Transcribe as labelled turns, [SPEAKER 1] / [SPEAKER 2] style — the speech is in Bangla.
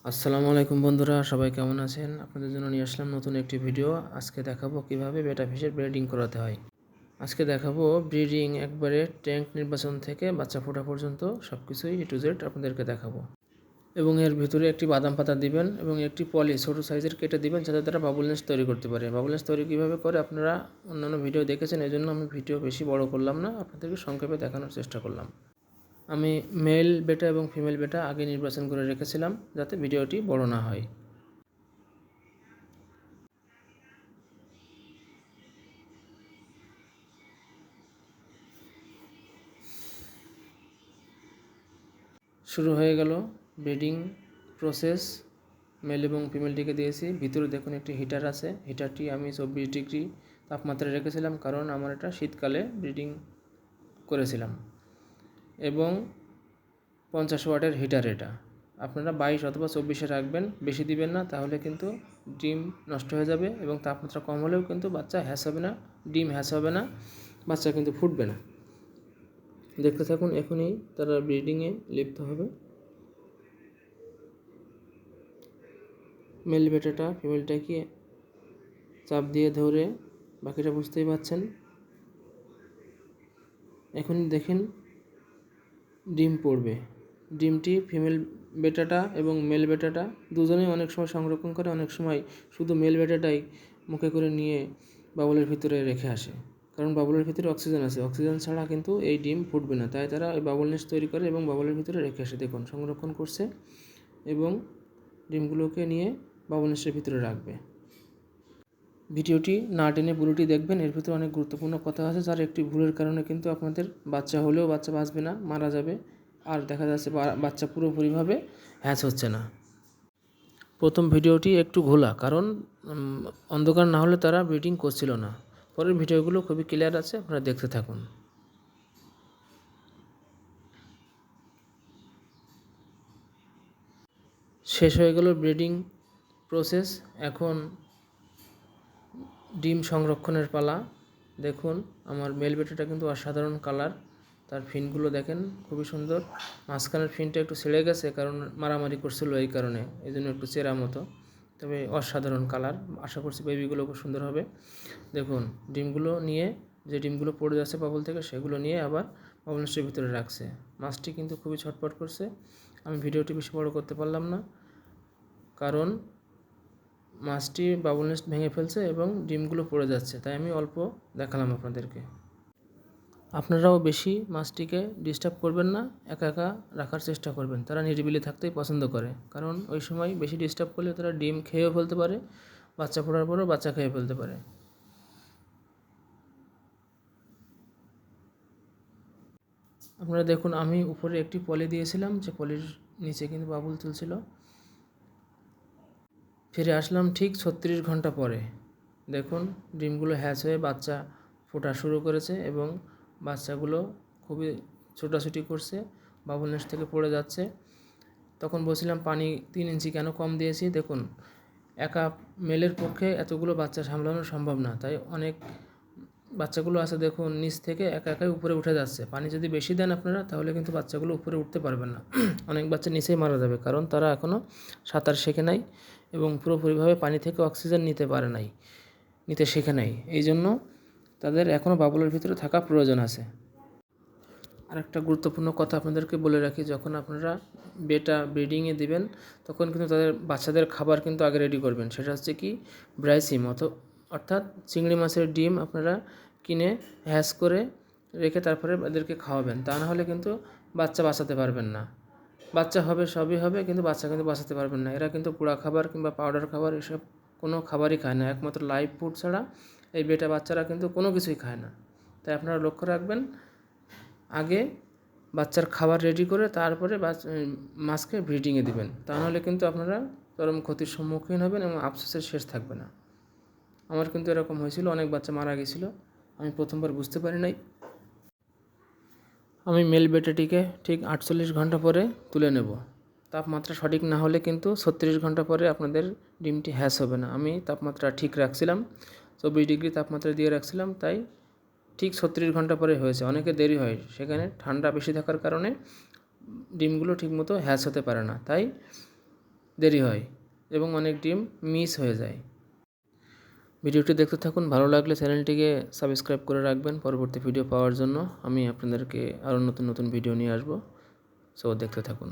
[SPEAKER 1] আসসালামু আলাইকুম বন্ধুরা, সবাই কেমন আছেন? আপনাদের জন্য নিয়ে আসলাম নতুন একটি ভিডিও। আজকে দেখাবো কিভাবে বেটা ফিশের ব্রিডিং করাতে হয়। আজকে দেখাবো ব্রিডিং একবারে ট্যাঙ্ক নির্বাচন থেকে বাচ্চা ফোটা পর্যন্ত সব কিছুই A to Z আপনাদেরকে দেখাবো। এবং এর ভিতরে একটি বাদাম পাতা দিবেন এবং একটি পলি ছোটো সাইজের কেটে দিবেন, যাতে তারা বাবুল নেস্ট তৈরি করতে পারে। বাবুল নেস্ট তৈরি কীভাবে করে আপনারা অন্যান্য ভিডিও দেখেছেন, এই জন্য আমি ভিডিও বেশি বড় করলাম না, আপনাদেরকে সংক্ষেপে দেখানোর চেষ্টা করলাম। আমি মেল বেটা এবং ফিমেল বেটা আগে নির্বাচন করে রেখেছিলাম, যাতে ভিডিওটি বড় না হয়। শুরু হয়ে গেল ব্রিডিং প্রসেস। মেল এবং ফিমেলটিকে দিয়েছি। ভিতরে দেখুন একটি হিটার আছে। হিটারটি আমি 24 ডিগ্রি তাপমাত্রায় রেখেছিলাম, কারণ আমার এটা শীতকালে ব্রিডিং করেছিলাম। এবং 50 ওয়াটের হিটার এটা। আপনারা 22 অথবা 24-এ রাখবেন, বেশি দিবেন না, তাহলে কিন্তু ডিম নষ্ট হয়ে যাবে এবং তাপমাত্রা কম হলেও কিন্তু বাচ্চা হ্যাচ হবে না, ডিম হ্যাচ হবে না, বাচ্চা কিন্তু ফুটবে না। দেখতে থাকুন, এখনই তারা ব্রিডিংয়ে লিপ্ত হবে। মেল বেটাটা ফিমেলটাকে চাপ দিয়ে ধরে, বাকিটা বুঝতেই পারছেন। এখন দেখেন ডিম পড়বে। ডিমটি ফিমেল বেটাটা এবং মেল বেটাটা দুজনেই অনেক সময় সংরক্ষণ করে, অনেক সময় শুধু মেল বেটাটাই মুখে করে নিয়ে বাবুলের ভিতরে রেখে আসে, কারণ বাবুলের ভিতরে অক্সিজেন আছে। অক্সিজেন ছাড়া কিন্তু এই ডিম ফুটবে না, তাই তারা ওই বাবুল নেস্ট তৈরি করে এবং বাবুলের ভিতরে রেখে আসে। দেখুন সংরক্ষণ করছে এবং ডিমগুলোকে নিয়ে বাবুল নেস্টের ভিতরে রাখবে। ভিডিওটি না টেনে পুরোটি দেখবেন, এর ভিতরে অনেক গুরুত্বপূর্ণ কথা আছে, যার একটি ভুলের কারণে কিন্তু আপনাদের বাচ্চা হলেও বাচ্চা বাঁচবে না, মারা যাবে, আর দেখা যাচ্ছে বাচ্চা পুরোপুরিভাবে হ্যাচ হচ্ছে না। প্রথম ভিডিওটি একটু ঘোলা, কারণ অন্ধকার না হলে তারা ব্রিডিং করছিল না। পরের ভিডিওগুলো খুবই ক্লিয়ার আছে, আপনারা দেখতে থাকুন। শেষ হয়ে গেল ব্রিডিং প্রসেস। এখন ডিম সংরক্ষণের পালা। দেখুন আমার মেল বেটাটা কিন্তু অসাধারণ কালার, তার ফিনগুলো দেখেন খুবই সুন্দর। মাঝখানের ফিনটা একটু ছেড়ে গেছে, কারণ মারামারি করছিল, এই কারণে, এই জন্য একটু চেরা মতো, তবে অসাধারণ কালার। আশা করছি বেবিগুলো খুব সুন্দর হবে। দেখুন ডিমগুলো নিয়ে, যে ডিমগুলো পড়ে যাচ্ছে বাবুল থেকে, সেগুলো নিয়ে আবার বাবুল নেস্টের ভিতরে রাখছে। মাছটি কিন্তু খুবই ছটপট করছে। আমি ভিডিওটি বেশি বড় করতে পারলাম না, কারণ মাছটি বাবুল নেস্ট ভেঙে ফেলছে এবং ডিমগুলো পড়ে যাচ্ছে, তাই আমি অল্প দেখালাম আপনাদেরকে। আপনারাও বেশি মাছটিকে ডিস্টার্ব করবেন না, একা একা রাখার চেষ্টা করবেন। তারা নিরিবিলি থাকতেই পছন্দ করে, কারণ ওই সময় বেশি ডিস্টার্ব করলে তারা ডিম খেয়েও ফেলতে পারে, বাচ্চা ফোটার পরেও বাচ্চা খেয়ে ফেলতে পারে। আপনারা দেখুন আমি উপরে একটি পলি দিয়েছিলাম, যে পলির নিচে কিন্তু বাবুল তুলছিল। ফিরে আসলাম ঠিক 36 ঘন্টা পরে। দেখুন ডিমগুলো হ্যাচ হয়ে বাচ্চা ফোটা শুরু করেছে এবং বাচ্চাগুলো খুবই ছোটাছুটি করছে, বাবুল নেস্ট থেকে পড়ে যাচ্ছে। তখন বলছিলাম পানি 3 ইঞ্চি কেন কম দিয়েছি। দেখুন একা মেলের পক্ষে এতগুলো বাচ্চা সামলানো সম্ভব না, তাই অনেক বাচ্চাগুলো আছে দেখুন নিচ থেকে একা একাই উপরে উঠে যাচ্ছে। পানি যদি বেশি দেন আপনারা, তাহলে কিন্তু বাচ্চাগুলো উপরে উঠতে পারবেন না। অনেক বাচ্চা নিচেই মারা যাবে, কারণ তারা এখনও সাঁতার শেখে নাই এবং পুরোপুরিভাবে পানি থেকে অক্সিজেন নিতে শেখে নাই। এই জন্য তাদের এখনও বাবুলের ভিতরে থাকা প্রয়োজন আছে। আরেকটা গুরুত্বপূর্ণ কথা আপনাদেরকে বলে রাখি, যখন আপনারা বেটা ব্রিডিংয়ে দিবেন, তখন কিন্তু তাদের বাচ্চাদের খাবার কিন্তু আগে রেডি করবেন। সেটা হচ্ছে কি, ব্রাইসিম অর্থাৎ চিংড়ি মাছের ডিম আপনারা কিনে হ্যাচ করে রেখে তারপরে এদেরকে খাওয়াবেন, তা না হলে কিন্তু বাচ্চা বাঁচাতে পারবেন না। বাচ্চা হবে, সবই হবে, কিন্তু বাচ্চা কিন্তু বাঁচাতে পারবেন না। এরা কিন্তু পোড়া খাবার কিংবা পাউডার খাবার এসব কোনো খাবারই খায় না, একমাত্র লাইভ ফুড ছাড়া এই বেটা বাচ্চারা কিন্তু কোনো কিছুই খায় না। তাই আপনারা লক্ষ্য রাখবেন, আগে বাচ্চার খাবার রেডি করে তারপরে মাছকে ব্রিডিংয়ে দিবেন, তা নাহলে কিন্তু আপনারা চরম ক্ষতির সম্মুখীন হবেন এবং আফসোসের শেষ থাকবে না। আমার কিন্তু এরকম হয়েছিল, অনেক বাচ্চা মারা গেছিলো, আমি প্রথমবার বুঝতে পারি নাই। আমি মেল বেটাটিকে ঠিক 48 ঘন্টা পরে তুলে নেব। তাপমাত্রা সঠিক না হলে কিন্তু 36 ঘন্টা পরে আপনাদের ডিমটি হ্যাচ হবে না। আমি তাপমাত্রা ঠিক রাখছিলাম, 24 ডিগ্রি তাপমাত্রা দিয়ে রাখছিলাম, তাই ঠিক 36 ঘন্টা পরে হয়েছে। অনেকে দেরি হয়, সেখানে ঠান্ডা বেশি থাকার কারণে ডিমগুলো ঠিকমতো হ্যাচ হতে পারে না। তাই দেরি হয় এবং অনেক ডিম মিস হয়ে যায়। ভিডিওটি দেখতে থাকুন, ভালো লাগলে চ্যানেলটিকে সাবস্ক্রাইব করে রাখবেন পরবর্তী ভিডিও পাওয়ার জন্য। আমি আপনাদেরকে আরও নতুন নতুন ভিডিও নিয়ে আসবো, সো দেখতে থাকুন।